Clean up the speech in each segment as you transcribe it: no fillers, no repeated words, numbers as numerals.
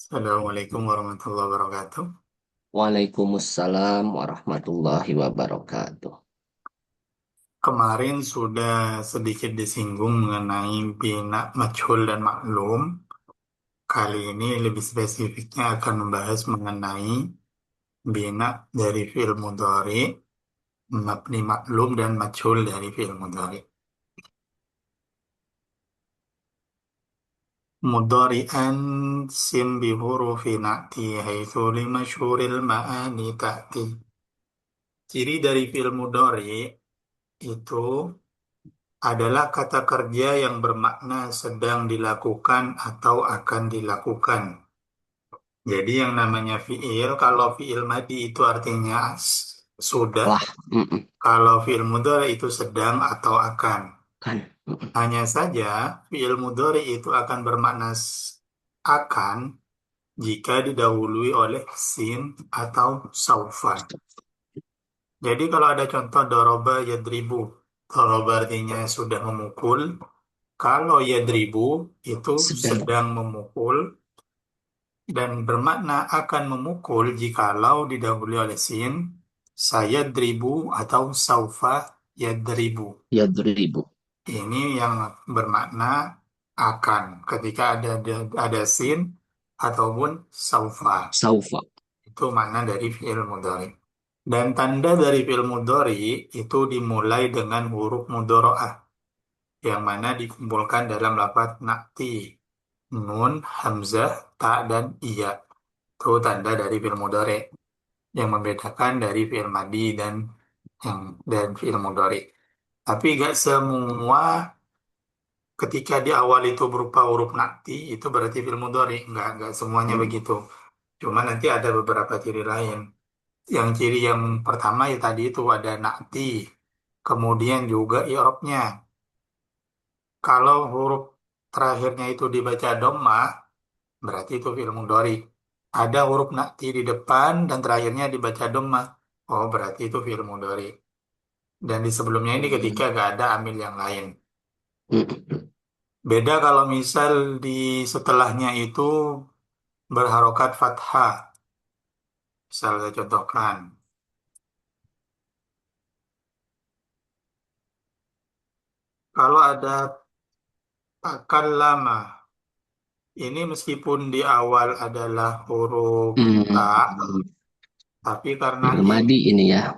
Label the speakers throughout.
Speaker 1: Assalamualaikum warahmatullahi wabarakatuh.
Speaker 2: Waalaikumsalam warahmatullahi wabarakatuh.
Speaker 1: Kemarin sudah sedikit disinggung mengenai bina majhul dan maklum. Kali ini lebih spesifiknya akan membahas mengenai bina dari fi'il mudhari, mabni maklum dan majhul dari fi'il mudhari. Mudhari'an sim bi hurufi na'ti haitsu li masyhuril ma'ani ta'ti. Ciri dari fi'il mudhari itu adalah kata kerja yang bermakna sedang dilakukan atau akan dilakukan. Jadi yang namanya fiil, kalau fiil madi itu artinya sudah,
Speaker 2: Lah,
Speaker 1: kalau fiil mudhari itu sedang atau akan.
Speaker 2: kan.
Speaker 1: Hanya saja fiil mudhari itu akan bermakna akan jika didahului oleh sin atau saufa. Jadi kalau ada contoh doroba yadribu, doroba artinya sudah memukul. Kalau yadribu itu
Speaker 2: Sedang
Speaker 1: sedang memukul dan bermakna akan memukul jikalau didahului oleh sin, saya dribu atau saufa yadribu.
Speaker 2: ya 2000.
Speaker 1: Ini yang bermakna akan ketika ada sin ataupun saufa.
Speaker 2: Saufa.
Speaker 1: Itu makna dari fi'il mudhari. Dan tanda dari fi'il mudhari itu dimulai dengan huruf mudhari'ah yang mana dikumpulkan dalam lafaz nakti. Nun, hamzah, ta, dan iya. Itu tanda dari fi'il mudhari yang membedakan dari fi'il madi yang dan fi'il mudhari. Tapi gak semua ketika di awal itu berupa huruf nakti itu berarti fi'il mudhari. Nggak semuanya begitu. Cuma nanti ada beberapa ciri lain. Yang ciri yang pertama ya tadi itu ada nakti. Kemudian juga i'rabnya. Kalau huruf terakhirnya itu dibaca dhammah, berarti itu fi'il mudhari. Ada huruf nakti di depan dan terakhirnya dibaca dhammah. Oh, berarti itu fi'il mudhari. Dan di sebelumnya ini ketika gak ada amil yang lain. Beda kalau misal di setelahnya itu berharokat fathah. Misal saya contohkan. Kalau ada takallama, ini meskipun di awal adalah huruf ta, tapi karena
Speaker 2: Fi'il
Speaker 1: ini,
Speaker 2: madi ini ya.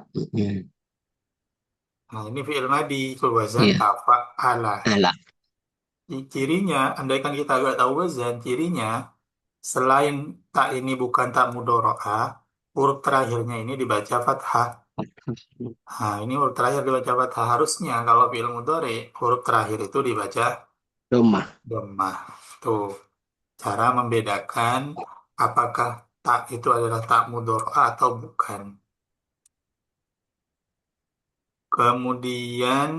Speaker 1: nah ini fi'il madi, wazan
Speaker 2: Iya.
Speaker 1: tafa'ala.
Speaker 2: Ala.
Speaker 1: Cirinya, andaikan kita agak tahu wazan, cirinya selain tak ini bukan tak mudoro'ah, huruf terakhirnya ini dibaca fathah. Nah, ini huruf terakhir dibaca fathah. Harusnya kalau fi'il mudhari, huruf terakhir itu dibaca
Speaker 2: Domah.
Speaker 1: dhammah. Tuh, cara membedakan apakah tak itu adalah tak mudhari'ah atau bukan. Kemudian,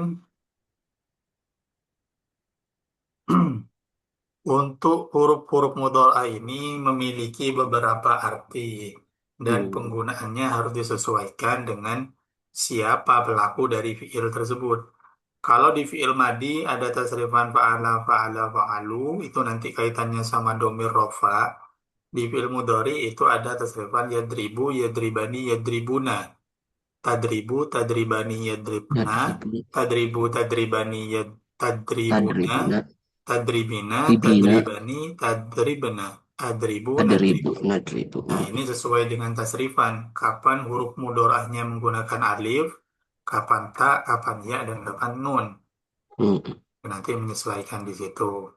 Speaker 1: untuk huruf-huruf mudhari'ah ini memiliki beberapa arti dan penggunaannya harus disesuaikan dengan siapa pelaku dari fiil tersebut. Kalau di fiil madi ada tasrifan fa'ala, fa'ala, fa'alu, itu nanti kaitannya sama domir rofa. Di fiil mudhari itu ada tasrifan yadribu, yadribani, yadribuna. Tadribu, tadribani, yadribna.
Speaker 2: Nadribun.
Speaker 1: Tadribu, tadribani, tadribuna.
Speaker 2: Tadribuna.
Speaker 1: Tadribina,
Speaker 2: Tibina.
Speaker 1: tadribani, tadribna. Adribu,
Speaker 2: Adribu.
Speaker 1: nadribu.
Speaker 2: Nadribu.
Speaker 1: Nah, ini sesuai dengan tasrifan. Kapan huruf mudorahnya menggunakan alif, kapan ta, kapan ya, dan kapan nun. Nanti menyesuaikan di situ.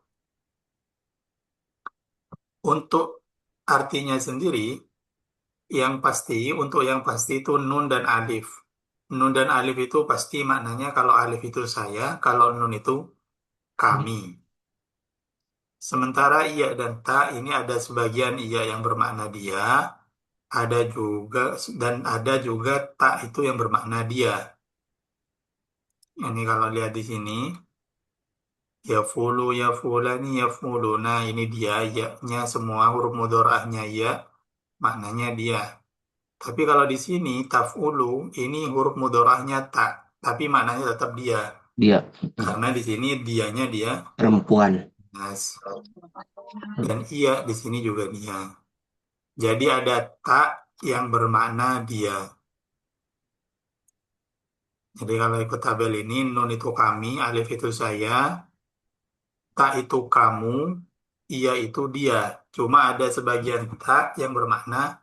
Speaker 1: Untuk artinya sendiri, untuk yang pasti itu nun dan alif. Nun dan alif itu pasti maknanya kalau alif itu saya, kalau nun itu kami. Sementara iya dan ta ini ada sebagian iya yang bermakna dia, ada juga dan ada juga ta itu yang bermakna dia. Ini kalau lihat di sini, ya fulu, ya fulani, ya fulu. Nah, ini dia, ya-nya semua huruf mudhorahnya ya, maknanya dia. Tapi kalau di sini, taf'ulu, ini huruf mudhorahnya tak, tapi maknanya tetap dia.
Speaker 2: Dia.
Speaker 1: Karena di sini dianya dia,
Speaker 2: Perempuan.
Speaker 1: nas. Dan iya di sini juga dia. Jadi ada tak yang bermakna dia. Jadi kalau ikut tabel ini, nun itu kami, alif itu saya, tak itu kamu, iya itu dia. Cuma ada sebagian tak yang bermakna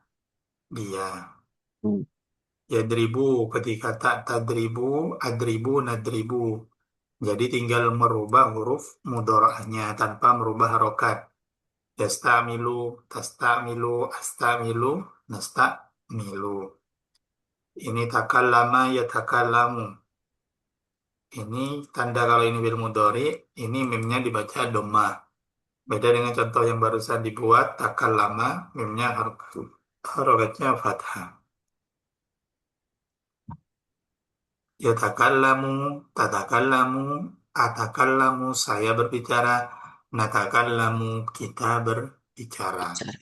Speaker 1: dia.
Speaker 2: Hmm.
Speaker 1: Yadribu ketika tak tadribu, adribu, nadribu. Jadi tinggal merubah huruf mudora'nya tanpa merubah harokat. Yastamilu, tastamilu, astamilu, nastamilu. Ini takallama ya takallamu. Ini tanda kalau ini bil mudhari, ini mimnya dibaca dhamma. Beda dengan contoh yang barusan dibuat, takallama, mimnya harokatnya fathah. Ya takallamu, tatakallamu, atakallamu, saya berbicara, natakallamu, kita berbicara.
Speaker 2: Bicara.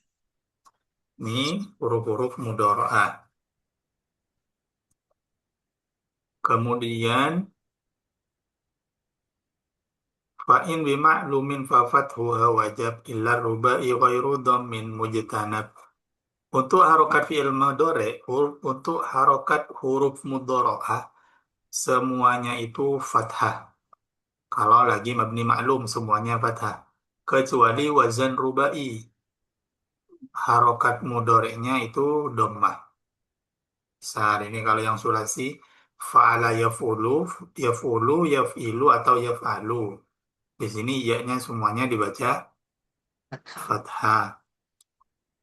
Speaker 1: Ini huruf-huruf mudhari'ah. Kemudian fa'in bima'lumin fa fathuha wajab illa rubai ghairu dhammin mujtanab. Untuk harokat fi'il mudhari, untuk harokat huruf mudhari'ah semuanya itu fathah. Kalau lagi mabni maklum semuanya fathah. Kecuali wazan rubai, harokat mudhari'nya itu dhammah. Saat ini kalau yang sulasi fa'ala yaf'ulu, yaf'ulu, yaf'ilu atau yaf'alu. Di sini ya-nya semuanya dibaca fathah.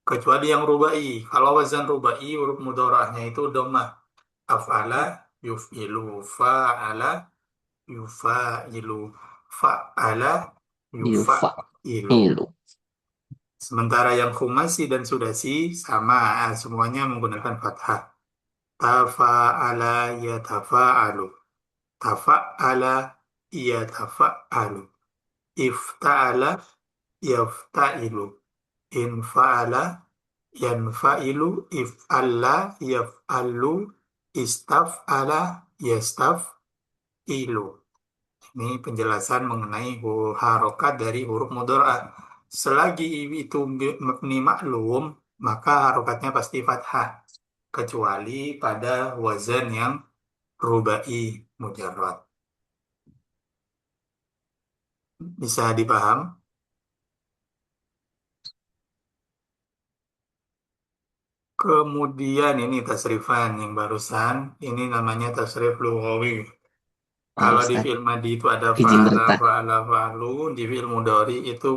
Speaker 1: Kecuali yang rubai. Kalau wazan rubai, huruf mudhara'nya itu dhammah. Af'ala yuf'ilu, fa'ala yufa'ilu, fa'ala
Speaker 2: Yufa.
Speaker 1: yufa'ilu.
Speaker 2: Ilu.
Speaker 1: Sementara yang khumasi dan sudasi sama, semuanya menggunakan fathah. Tafa'ala yatafa'alu, tafa'ala yatafa'alu, ifta'ala yafta'ilu, infa'ala yanfa'ilu, if'alla yaf'allu, istaf'ala yastaf'ilu. Ini penjelasan mengenai harokat dari huruf mudhari'ah. Selagi itu mabni maklum, maka harokatnya pasti fathah. Kecuali pada wazan yang rubai mujarrad. Bisa dipaham? Kemudian ini tasrifan yang barusan, ini namanya tasrif lughawi. Kalau di
Speaker 2: Ustaz,
Speaker 1: fi'il madi itu ada
Speaker 2: izin
Speaker 1: fa'ala,
Speaker 2: bertanya.
Speaker 1: fa'ala, fa'alu. Di fi'il mudhari itu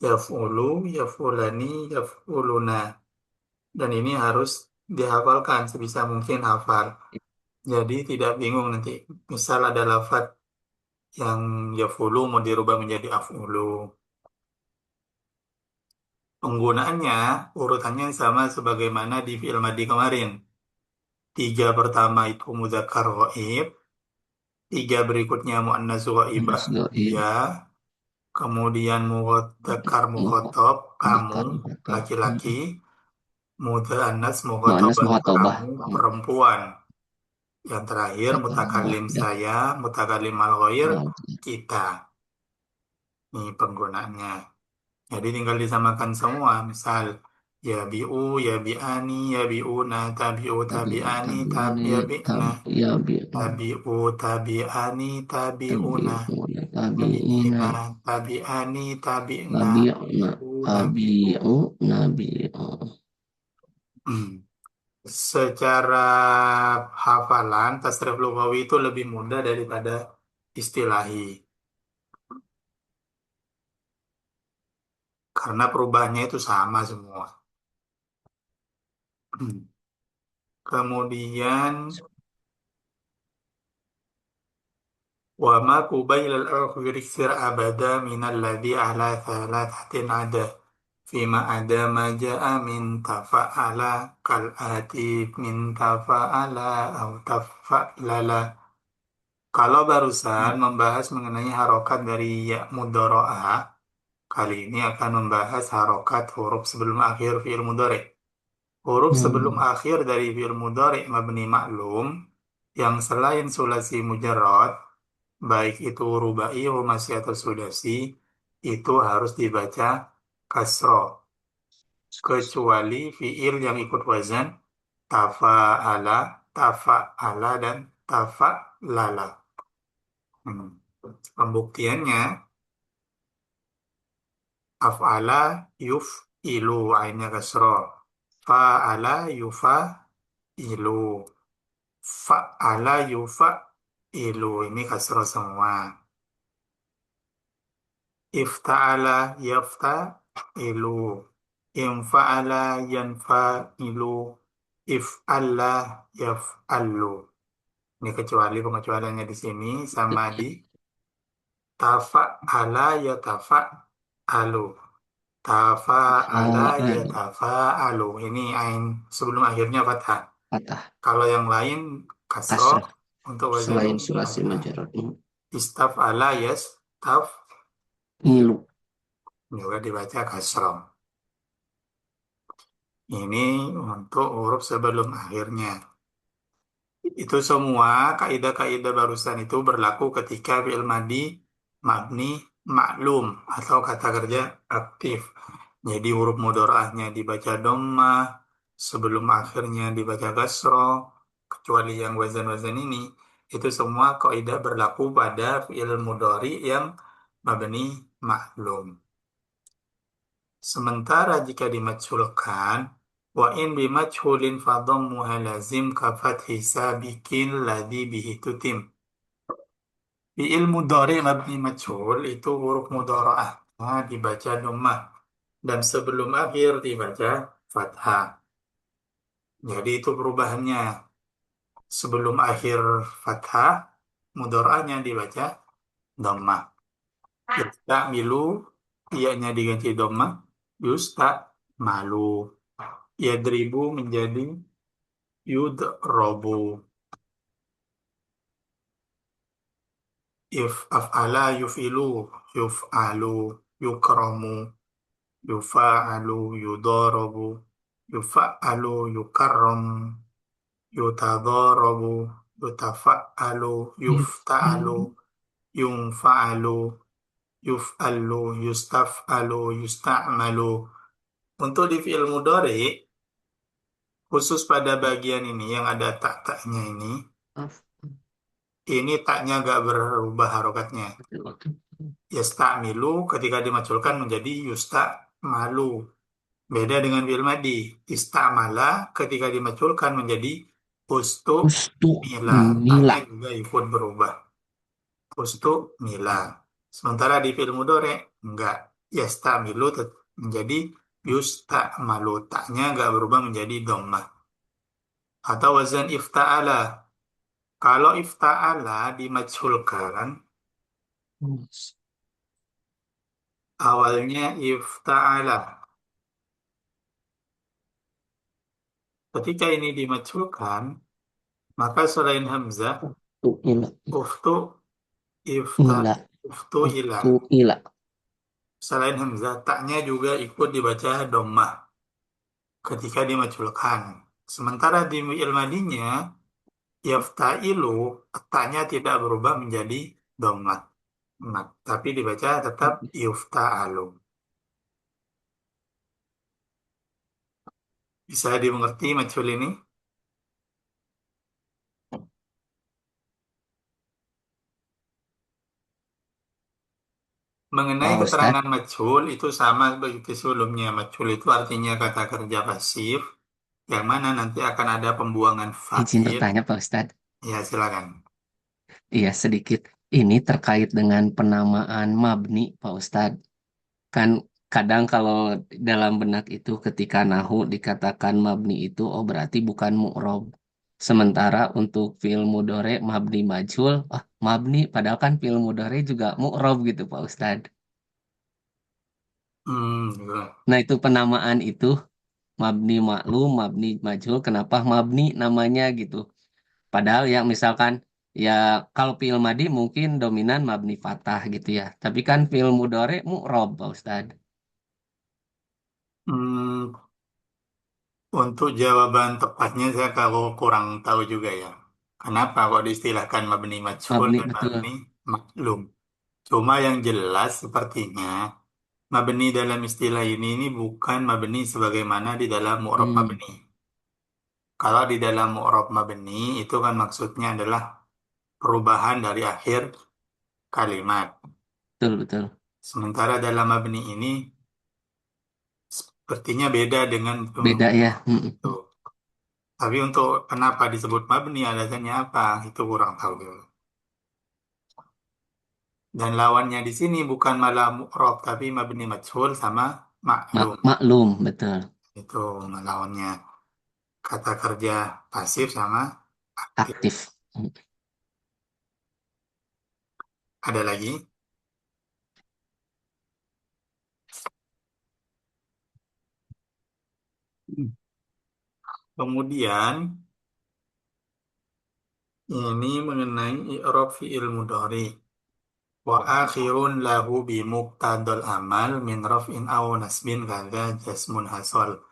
Speaker 1: yaf'ulu, yaf'ulani, yaf'uluna. Dan ini harus dihafalkan sebisa mungkin hafal. Jadi tidak bingung nanti. Misal ada lafadz yang yaf'ulu mau dirubah menjadi af'ulu. Penggunaannya urutannya sama sebagaimana di fi'il madi kemarin. Tiga pertama itu mudzakkar ghaib, tiga berikutnya muannas ghaibah
Speaker 2: Manusia
Speaker 1: dia, kemudian mudzakkar mukhatab kamu
Speaker 2: bakar mantap.
Speaker 1: laki-laki, muannas
Speaker 2: Manas
Speaker 1: mukhatabah
Speaker 2: muhatobah.
Speaker 1: kamu perempuan. Yang terakhir mutakallim
Speaker 2: Wahdah.
Speaker 1: saya, mutakallim al-ghair
Speaker 2: Wahdah.
Speaker 1: kita. Ini penggunaannya. Jadi tinggal disamakan semua. Misal ya bi'u, ya bi'ani, ya bi'una, tabi'u,
Speaker 2: Tabi
Speaker 1: tabi'ani,
Speaker 2: tabi ini
Speaker 1: tabi'na,
Speaker 2: tabi ya bi
Speaker 1: tabi'u, tabi'ani,
Speaker 2: tabi
Speaker 1: tabi'una,
Speaker 2: una tabi ina
Speaker 1: tabi'ina, tabi'ani, tabi'na,
Speaker 2: tabi una
Speaker 1: tabi'u,
Speaker 2: tabi
Speaker 1: tabi'u.
Speaker 2: u nabi u.
Speaker 1: Secara hafalan, tasrif lughawi itu lebih mudah daripada istilahi. Karena perubahannya itu sama semua. Kemudian wa ma qubayla al-akhir sir abada min alladhi ala thalathatin ada fima ada ma ja'a min tafa'ala kal ati min tafa'ala atau tafa'lala. Kalau barusan membahas mengenai harokat dari ya mudoro'ah, kali ini akan membahas harokat huruf sebelum akhir fi'il mudhari. Huruf sebelum
Speaker 2: Hmm.
Speaker 1: akhir dari fi'il mudhari mabni maklum yang selain sulasi mujarrad, baik itu rubai, rumasi atau sudasi, itu harus dibaca kasro. kecuali fiil yang ikut wazan tafa'ala, tafa'ala dan tafa'lala. Hmm. Pembuktiannya af'ala yuf'ilu ainnya kasroh. Fa'ala yufa'ilu. Fa'ala yufa'ilu. Ini kasroh semua. Ifta'ala yafta'ilu. Infa'ala yanfa'ilu. If'alla yaf'allu. Ini kecuali pengecualiannya di sini sama di tafa'ala yatafa'alu. Tafa'ala
Speaker 2: Fa'alu.
Speaker 1: yatafa'alu. Ini ain sebelum akhirnya fathah.
Speaker 2: Patah.
Speaker 1: Kalau yang lain kasroh
Speaker 2: Kasrah.
Speaker 1: untuk wazan
Speaker 2: Selain sulasi
Speaker 1: fathah.
Speaker 2: majarot.
Speaker 1: Istaf'ala taf
Speaker 2: Ngilu.
Speaker 1: juga dibaca kasroh. Ini untuk huruf sebelum akhirnya. Itu semua kaidah-kaidah barusan itu berlaku ketika fi'il madi mabni maklum atau kata kerja aktif. Jadi huruf mudhari'ahnya dibaca dhammah, sebelum akhirnya dibaca kasroh, kecuali yang wazan-wazan ini, itu semua kaidah berlaku pada fi'il mudhari yang mabni maklum. Sementara jika dimaculkan, wa in bimajhulin fadhammuha lazim ka fathi sabiqin ladzi bihi tutim. Fi'il mudhari mabni majhul itu huruf mudhara'ah dibaca dhammah dan sebelum akhir dibaca fathah. Jadi itu perubahannya. Sebelum akhir fathah, mudhara'ahnya dibaca dhammah. Yasta'milu, iyanya diganti dhammah, yusta'malu. Yadribu menjadi yudrobu. If af'ala yuf'ilu, yuf'alu, yukramu, yufa'alu, yudorobu, yufa'alu, yukarram, yutadorobu, yutafa'alu, yufta'alu, yunfa'alu, yuf'alu, yustaf'alu, yusta'malu. Untuk di fi'il mudhari, khusus pada bagian ini yang ada tak-taknya ini taknya gak berubah harokatnya. Yasta'milu ketika dimaculkan menjadi yusta'malu. Beda dengan fi'il madi. Ista'mala ketika dimaculkan menjadi
Speaker 2: Ustu.
Speaker 1: ustu'mila. Taknya
Speaker 2: Mila.
Speaker 1: juga ikut berubah. Ustu'mila. Sementara di fi'il mudhari enggak. Yasta'milu menjadi yusta'malu. Taknya gak berubah menjadi dhammah. Atau wazan ifta'ala. Kalau ifta'ala dimajhulkan, awalnya ifta'ala. Ketika ini dimajhulkan, maka selain hamzah,
Speaker 2: Ustu ila.
Speaker 1: uftu, ifta,
Speaker 2: Ila.
Speaker 1: uftu ila.
Speaker 2: Ustu ila.
Speaker 1: Selain hamzah, taknya juga ikut dibaca dhammah ketika dimajhulkan. Sementara di fi'il madinya, yafta'ilu, taknya tidak berubah menjadi dhammah. Nah, tapi dibaca tetap yufta'alu. Bisa dimengerti majhul ini? Mengenai
Speaker 2: Pak
Speaker 1: keterangan
Speaker 2: Ustadz,
Speaker 1: majhul itu sama seperti sebelumnya. Majhul itu artinya kata kerja pasif, yang mana nanti akan ada pembuangan
Speaker 2: izin
Speaker 1: fa'il.
Speaker 2: bertanya Pak Ustadz.
Speaker 1: Ya, silakan.
Speaker 2: Iya sedikit. Ini terkait dengan penamaan mabni Pak Ustadz. Kan kadang kalau dalam benak itu ketika nahu dikatakan mabni itu oh berarti bukan mu'rob. Sementara untuk fi'il mudhore mabni majhul, mabni padahal kan fi'il mudhore juga mu'rob gitu Pak Ustadz.
Speaker 1: Gitu.
Speaker 2: Nah itu penamaan itu mabni maklum, mabni majhul, kenapa mabni namanya gitu. Padahal ya misalkan ya kalau fi'il madi mungkin dominan mabni fathah gitu ya. Tapi kan fi'il mudhore mu'rob Pak Ustadz.
Speaker 1: Hmm, untuk jawaban tepatnya saya kalau kurang tahu juga ya. Kenapa kok diistilahkan mabni majhul
Speaker 2: Mabni
Speaker 1: dan
Speaker 2: betul.
Speaker 1: mabni maklum? Cuma yang jelas sepertinya Mabni dalam istilah ini bukan mabni sebagaimana di dalam mu'rab
Speaker 2: Hmm,
Speaker 1: mabni. Kalau di dalam mu'rab mabni itu kan maksudnya adalah perubahan dari akhir kalimat.
Speaker 2: betul betul.
Speaker 1: Sementara dalam mabni ini sepertinya beda dengan
Speaker 2: Beda ya.
Speaker 1: itu. Tapi untuk kenapa disebut mabni alasannya apa itu kurang tahu dulu. Dan lawannya di sini bukan malah mu'rab tapi mabni majhul sama maklum.
Speaker 2: Maklum betul.
Speaker 1: Itu lawannya kata kerja pasif sama aktif.
Speaker 2: Aktif. Hmm.
Speaker 1: Ada lagi. Kemudian ini mengenai i'rab fi'il mudhari. Wa akhirun lahu bi muqtadal amal min raf'in aw nasbin kadza jasmun hasal.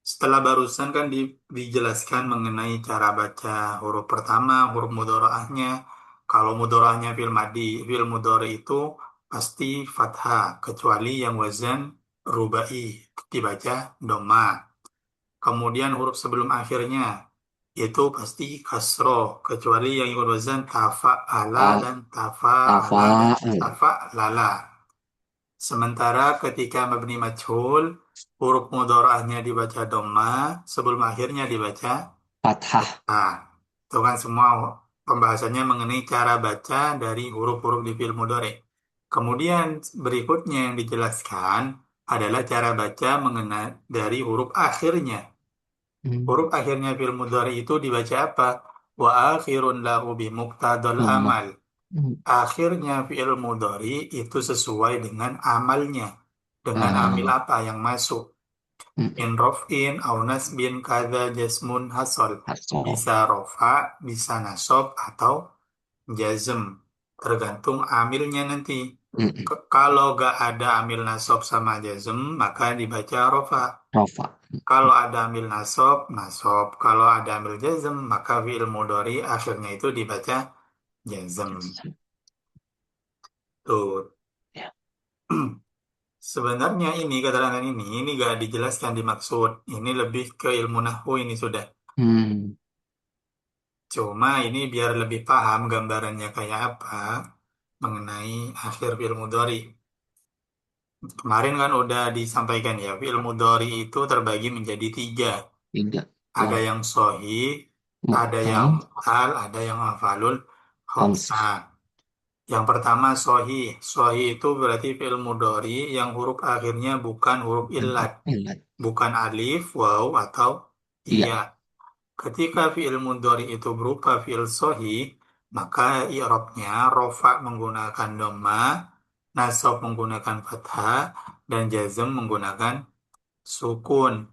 Speaker 1: Setelah barusan kan dijelaskan mengenai cara baca huruf pertama, huruf mudharaahnya. Kalau mudharaahnya fil mudhari itu pasti fathah kecuali yang wazan rubai dibaca doma. Kemudian huruf sebelum akhirnya itu pasti kasro kecuali yang ikut wazan tafa'ala
Speaker 2: A,
Speaker 1: dan
Speaker 2: Afa.
Speaker 1: tafa'ala dan tafa'lala. Sementara ketika mabni majhul, huruf mudharaahnya dibaca dhamma, sebelum akhirnya dibaca
Speaker 2: Fathah.
Speaker 1: ah. Itu kan semua pembahasannya mengenai cara baca dari huruf-huruf di fi'il mudhari. Kemudian berikutnya yang dijelaskan adalah cara baca mengenai dari huruf akhirnya. Huruf
Speaker 2: Hmm.
Speaker 1: akhirnya fi'il mudhari itu dibaca apa? Wa akhirun lahu bimuqtadal
Speaker 2: Dhamma.
Speaker 1: amal.
Speaker 2: Hmm.
Speaker 1: Akhirnya fi'il mudhari itu sesuai dengan amalnya. Dengan amil
Speaker 2: Ah,
Speaker 1: apa yang masuk.
Speaker 2: hmm.
Speaker 1: In rof'in au nasbin kada jasmun hasol.
Speaker 2: Hasol.
Speaker 1: Bisa rofa, bisa nasob, atau jazm. Tergantung amilnya nanti.
Speaker 2: Hmm.
Speaker 1: Kalau gak ada amil nasob sama jazm, maka dibaca rofa.
Speaker 2: Rofa.
Speaker 1: Kalau ada amil nasob, nasob. Kalau ada amil jazm, maka fi'il mudhari akhirnya itu dibaca jazm. Tuh.
Speaker 2: Ya.
Speaker 1: Sebenarnya ini keterangan ini gak dijelaskan dimaksud. Ini lebih ke ilmu nahwu ini sudah.
Speaker 2: Hmm.
Speaker 1: Cuma ini biar lebih paham gambarannya kayak apa mengenai akhir fi'il mudhari. Kemarin kan udah disampaikan ya, fi'il mudhari itu terbagi menjadi tiga.
Speaker 2: Tiga.
Speaker 1: Ada
Speaker 2: Ya.
Speaker 1: yang sahih, ada yang
Speaker 2: Mu'tal.
Speaker 1: mu'tal, ada yang hafalul
Speaker 2: Khamsah.
Speaker 1: khamsah. Yang pertama sahih. Sahih itu berarti fi'il mudhari yang huruf akhirnya bukan huruf
Speaker 2: Bukan
Speaker 1: illat.
Speaker 2: huruf illat.
Speaker 1: Bukan alif, waw, atau iya.
Speaker 2: Iya.
Speaker 1: Ketika fi'il mudhari itu berupa fi'il sahih, maka i'rabnya rofa menggunakan dhamma, nasab menggunakan fathah, dan jazm menggunakan sukun.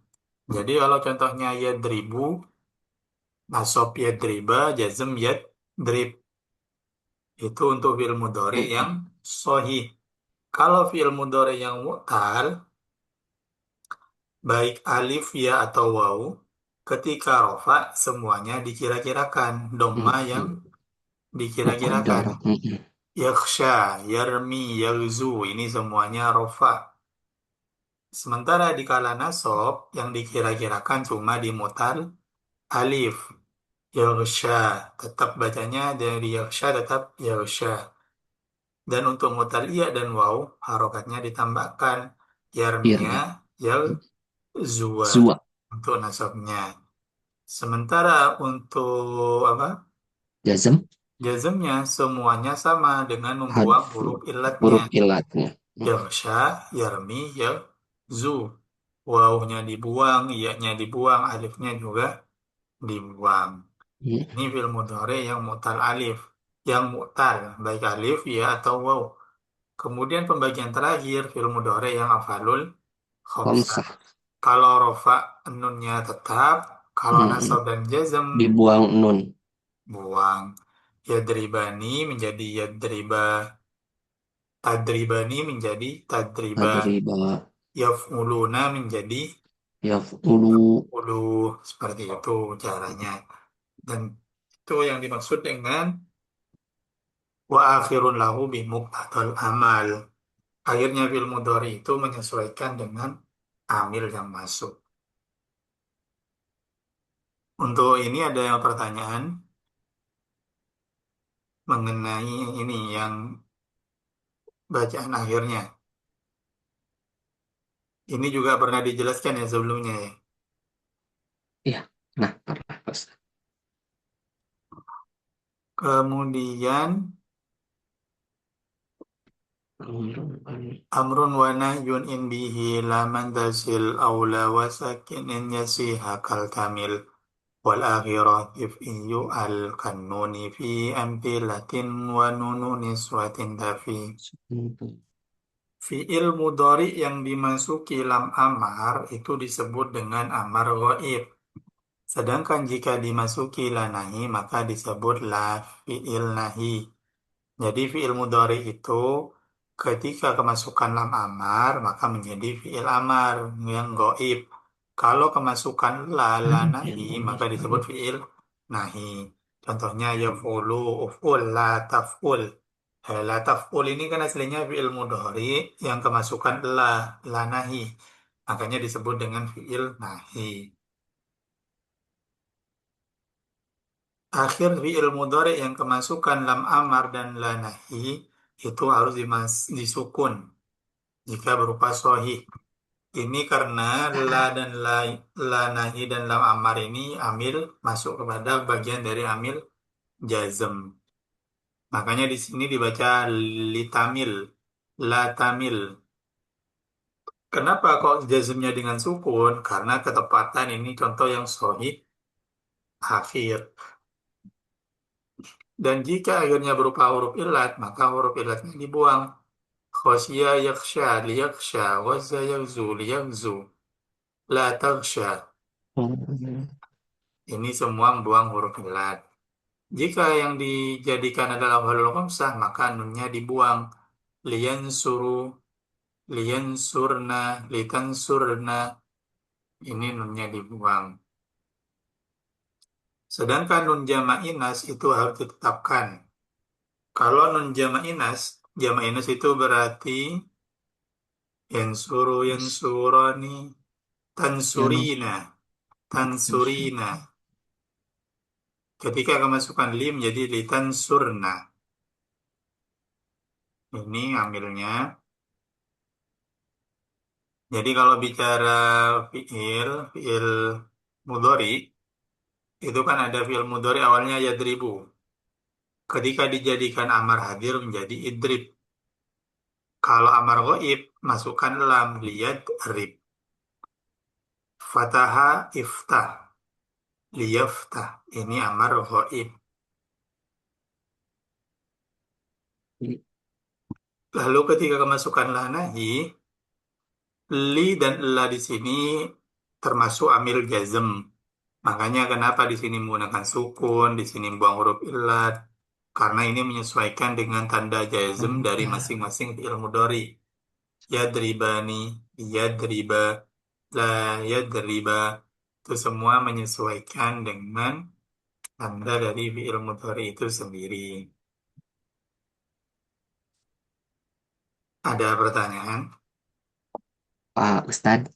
Speaker 1: Jadi kalau contohnya yadribu, nasab yadriba, jazm yadrib. Itu untuk fi'il mudhari yang
Speaker 2: Hmm.
Speaker 1: sahih. Kalau fi'il mudhari yang mu'tal, baik alif, ya, atau waw, ketika rofa semuanya dikira-kirakan. Dhamma yang
Speaker 2: Hmm.
Speaker 1: dikira-kirakan.
Speaker 2: Muqaddar. Hmm.
Speaker 1: Yakhsha, yarmi, yaghzu, ini semuanya rofa. Sementara di kala nasab, yang dikira-kirakan cuma di mutal alif. Yaghsha, tetap bacanya dari yakhsha tetap yaghsha. Dan untuk mutal iya dan waw, harokatnya ditambahkan. Yarmiya,
Speaker 2: Irmi.
Speaker 1: yaghzuwa,
Speaker 2: Zua.
Speaker 1: untuk nasabnya. Sementara untuk apa?
Speaker 2: Jazm.
Speaker 1: Jazmnya semuanya sama dengan membuang
Speaker 2: Hadfu.
Speaker 1: huruf illatnya.
Speaker 2: Huruf illatnya. Hmm.
Speaker 1: Yaghsha, yarmi, yaghzu. Wawnya dibuang, iya-nya dibuang, alifnya juga dibuang.
Speaker 2: Hmm.
Speaker 1: Ini fi'il mudhari yang mu'tal alif. Yang mu'tal, baik alif, ya, atau waw. Kemudian pembagian terakhir, fi'il mudhari yang afalul khamsah.
Speaker 2: Khamsah.
Speaker 1: Kalau rofa, nunnya tetap. Kalau
Speaker 2: Hmm.
Speaker 1: nasab dan jazm,
Speaker 2: Dibuang nun.
Speaker 1: buang. Yadribani menjadi yadriba. Tadribani menjadi tadriba.
Speaker 2: Tadriba.
Speaker 1: Yaf'uluna menjadi
Speaker 2: Yaf'ulu.
Speaker 1: ulu. Seperti itu caranya. Dan itu yang dimaksud dengan wa akhirun lahu bi muqtadal amal. Akhirnya fi'il mudhari itu menyesuaikan dengan amil yang masuk. Untuk ini ada yang pertanyaan mengenai ini yang bacaan akhirnya. Ini juga pernah dijelaskan ya sebelumnya ya.
Speaker 2: Iya. Nah, pernah, Pak Ustadz.
Speaker 1: Kemudian amrun wa nahyun in bihi laman tasil aula wa sakinin yasiha kal tamil wal akhirah if'iyu al kanuni fi ampilatin wa nunu niswatin tafi. Fi'il mudhari yang dimasuki lam amar itu disebut dengan amar ghaib. Sedangkan jika dimasuki la nahi maka disebut la fi'il nahi. Jadi fi'il mudhari itu ketika kemasukan lam amar maka menjadi fi'il amar yang gaib. Kalau kemasukan la nahi maka disebut fi'il nahi. Contohnya yaf'ulu uf'ul la taf'ul. La taf'ul ini kan aslinya fi'il mudhari yang kemasukan la nahi. Makanya disebut dengan fi'il nahi. Akhir fi'il mudhari yang kemasukan lam amar dan la nahi itu harus disukun jika berupa sohih. Ini karena la dan la nahi dan lam amar ini amil masuk kepada bagian dari amil jazm. Makanya di sini dibaca litamil, la tamil. Kenapa kok jazmnya dengan sukun? Karena ketepatan ini contoh yang sohih akhir. Dan jika akhirnya berupa huruf ilat, maka huruf ilatnya dibuang. Khosya yaksha liyaksha wazza yakzu liyakzu la taksha. Ini semua membuang huruf ilat. Jika yang dijadikan adalah halul khamsah, maka nunnya dibuang. Liyan suru, liyan surna, litan surna. Ini nunnya dibuang. Sedangkan nun jamainas itu harus ditetapkan. Kalau nun jamainas, jamainas itu berarti yansuru, yansurani,
Speaker 2: Yang
Speaker 1: tansurina, tansurina. Ketika kemasukan lim jadi litan surna. Ini ambilnya. Jadi kalau bicara fiil mudhari, itu kan ada fiil mudhari awalnya yadribu. Ketika dijadikan amar hadir menjadi idrib. Kalau amar ghaib, masukkan lam liyad rib. Fataha iftah, liyaftah. Ini amar ghaib. Lalu ketika kemasukan la nahi, li dan la di sini termasuk amil jazm. Makanya kenapa di sini menggunakan sukun, di sini buang huruf illat, karena ini menyesuaikan dengan tanda jazm dari masing-masing fi'il mudhari. Yadribani, yadriba, la yadriba, itu semua menyesuaikan dengan tanda dari fi'il mudhari itu sendiri. Ada pertanyaan?
Speaker 2: Pak Ustadz,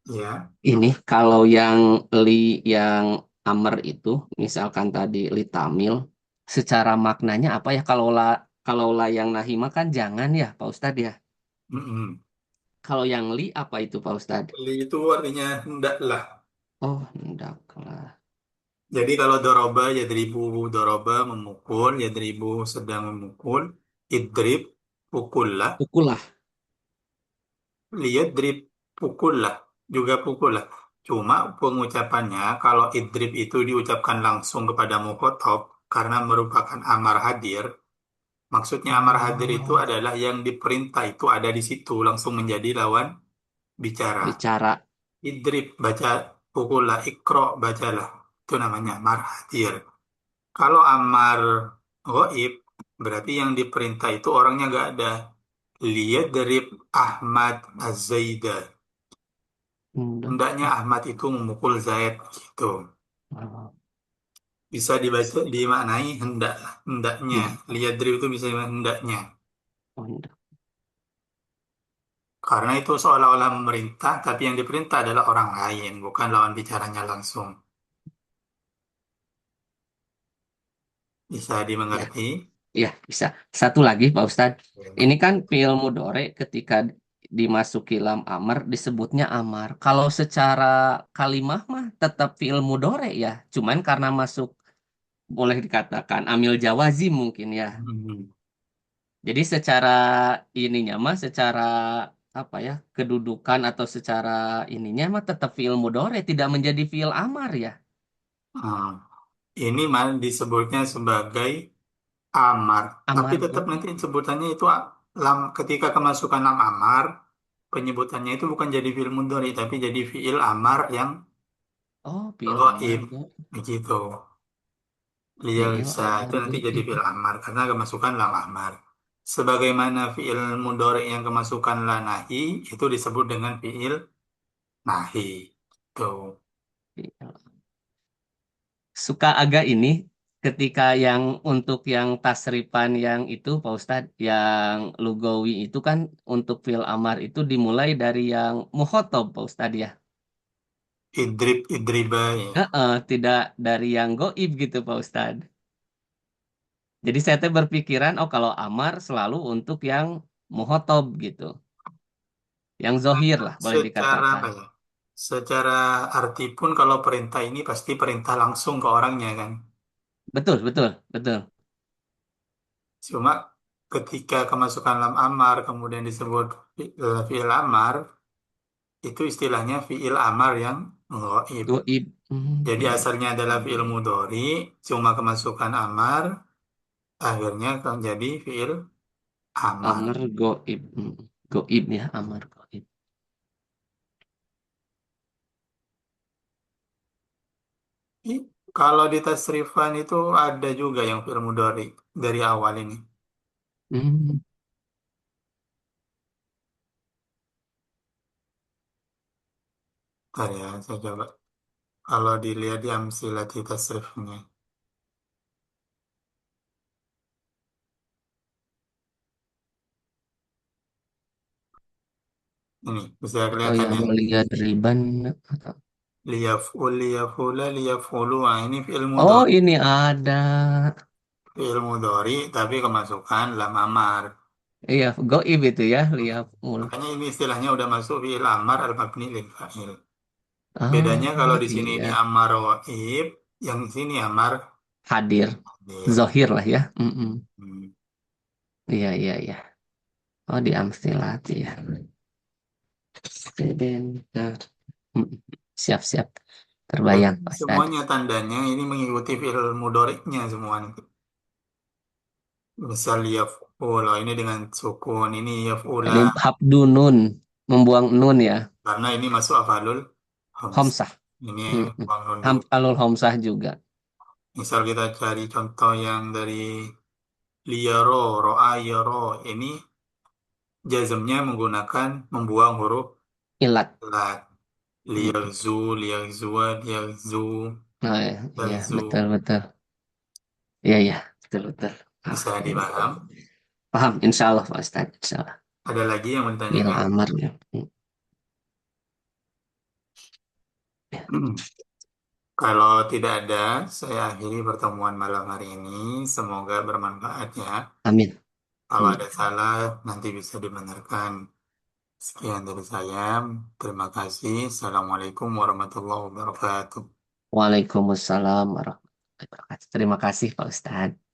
Speaker 1: Ya.
Speaker 2: ini kalau yang li yang amer itu, misalkan tadi li tamil, secara maknanya apa ya? Kalau la yang nahima kan jangan ya, Pak Ustadz ya.
Speaker 1: Mm-mm.
Speaker 2: Kalau yang li apa itu, Pak Ustadz?
Speaker 1: Li itu artinya hendaklah.
Speaker 2: Oh, hendaklah.
Speaker 1: Jadi kalau doroba, yadribu, doroba memukul, yadribu sedang memukul, idrib, pukullah,
Speaker 2: Pukullah.
Speaker 1: liyadrib, pukullah, juga pukullah. Cuma pengucapannya, kalau idrib itu diucapkan langsung kepada mukhotob, karena merupakan amar hadir, maksudnya amar hadir itu
Speaker 2: Oh,
Speaker 1: adalah yang diperintah itu ada di situ, langsung menjadi lawan bicara.
Speaker 2: bicara.
Speaker 1: Idrib, baca, pukullah, ikro, bacalah. Itu namanya amar hadir. Kalau amar goib, berarti yang diperintah itu orangnya nggak ada. Liyadrib Ahmad Az-Zaida.
Speaker 2: Hendak.
Speaker 1: Hendaknya Ahmad itu memukul Zaid gitu.
Speaker 2: Oh,
Speaker 1: Bisa dibaca, dimaknai hendak, hendaknya.
Speaker 2: hendak.
Speaker 1: Liyadrib itu bisa dimaknai hendaknya.
Speaker 2: Oh, hendak.
Speaker 1: Karena itu seolah-olah memerintah, tapi yang diperintah adalah orang lain, bukan lawan bicaranya langsung. Bisa
Speaker 2: Ya,
Speaker 1: dimengerti?
Speaker 2: ya bisa. Satu lagi, Pak Ustadz.
Speaker 1: Ya.
Speaker 2: Ini kan fi'il mudhari ketika dimasuki lam amar disebutnya amar. Kalau secara kalimah mah tetap fi'il mudhari ya. Cuman karena masuk boleh dikatakan amil jawazim mungkin ya.
Speaker 1: Hmm.
Speaker 2: Jadi secara ininya mah secara apa ya kedudukan atau secara ininya mah tetap fi'il mudhari tidak menjadi fi'il amar ya.
Speaker 1: Hmm. Ini malah disebutnya sebagai amar, tapi
Speaker 2: Amar
Speaker 1: tetap
Speaker 2: goib.
Speaker 1: nanti sebutannya itu lam ketika kemasukan lam amar, penyebutannya itu bukan jadi fi'il mudhari, tapi jadi fi'il amar yang
Speaker 2: Oh, fi'il amar
Speaker 1: gaib,
Speaker 2: goib.
Speaker 1: begitu. Dia
Speaker 2: Fi'il
Speaker 1: bisa itu
Speaker 2: amar
Speaker 1: nanti jadi
Speaker 2: goib.
Speaker 1: fi'il amar karena kemasukan lam amar. Sebagaimana fi'il mudhari yang kemasukan la nahi itu disebut dengan fi'il nahi. Tuh.
Speaker 2: Suka agak ini ketika yang untuk yang tasrifan yang itu Pak Ustadz yang lugawi itu kan untuk fil amar itu dimulai dari yang muhotob Pak Ustadz ya.
Speaker 1: Idrib, idriba ya.
Speaker 2: Tidak dari yang goib gitu Pak Ustadz. Jadi saya teh berpikiran oh kalau amar selalu untuk yang muhotob gitu. Yang zohir lah boleh
Speaker 1: Secara
Speaker 2: dikatakan.
Speaker 1: apa ya? Secara arti pun kalau perintah ini pasti perintah langsung ke orangnya kan.
Speaker 2: Betul, betul, betul.
Speaker 1: Cuma ketika kemasukan lam amar kemudian disebut fi'il amar, itu istilahnya fi'il amar yang gaib.
Speaker 2: Goib. Hmm,
Speaker 1: Jadi
Speaker 2: iya,
Speaker 1: asalnya adalah fi'il mudhari, cuma kemasukan amar, akhirnya akan jadi fi'il amar.
Speaker 2: amar goib. Goib ya, amar goib.
Speaker 1: Kalau di tasrifan itu ada juga yang fi'il mudhari dari awal ini.
Speaker 2: Hmm.
Speaker 1: Bentar ya, saya coba. Kalau dilihat di amsilati tasrifnya. Ini bisa
Speaker 2: Oh
Speaker 1: kelihatan
Speaker 2: yang
Speaker 1: ya.
Speaker 2: melihat riban.
Speaker 1: Liyaf'ul, liyaf'ula, liyaf'ulu. Nah, ini fi'il
Speaker 2: Oh
Speaker 1: mudhari.
Speaker 2: ini ada.
Speaker 1: Fi'il mudhari tapi kemasukan lam amar.
Speaker 2: Iya, goib itu ya, lihat mul.
Speaker 1: Makanya ini istilahnya udah masuk fi'il amar al-mabni lil fa'il.
Speaker 2: Ah,
Speaker 1: Bedanya kalau di sini ini
Speaker 2: iya.
Speaker 1: amar waib, yang di sini amar
Speaker 2: Hadir.
Speaker 1: hadir.
Speaker 2: Zohir lah ya. Mm-mm.
Speaker 1: Hmm.
Speaker 2: Iya, iya, iya. Oh, di Amstilati ya. Sebentar. Mm. Siap-siap.
Speaker 1: Dan
Speaker 2: Terbayang, Pak Ustadz.
Speaker 1: semuanya tandanya ini mengikuti fi'il mudhari'nya semua. Misal yaf'ul, ini dengan sukun, ini yaf'ula,
Speaker 2: Ini habdunun. Membuang nun ya.
Speaker 1: karena ini masuk afalul hams.
Speaker 2: Homsah.
Speaker 1: Ini
Speaker 2: Mm-mm.
Speaker 1: bangun dulu.
Speaker 2: Alul homsah juga.
Speaker 1: Misal kita cari contoh yang dari liyaro, ro'a, yaro, ini jazmnya menggunakan membuang huruf
Speaker 2: Ilat.
Speaker 1: lat.
Speaker 2: Mm.
Speaker 1: Liyagzu, liyagzua, liyagzu,
Speaker 2: Nah, iya,
Speaker 1: yagzu.
Speaker 2: betul-betul. Iya, iya. Betul-betul.
Speaker 1: Bisa
Speaker 2: Oke.
Speaker 1: dipaham.
Speaker 2: Paham, insya Allah, Pak Ustadz. Insya Allah.
Speaker 1: Ada lagi yang mau
Speaker 2: Bil
Speaker 1: ditanyakan?
Speaker 2: amar ya.
Speaker 1: Kalau tidak ada, saya akhiri pertemuan malam hari ini. Semoga bermanfaat ya.
Speaker 2: Amin.
Speaker 1: Kalau
Speaker 2: Amin.
Speaker 1: ada salah, nanti bisa dibenarkan. Sekian dari saya. Terima kasih. Assalamualaikum warahmatullahi wabarakatuh.
Speaker 2: Waalaikumsalam warahmatullahi wabarakatuh. Terima kasih Pak Ustadz.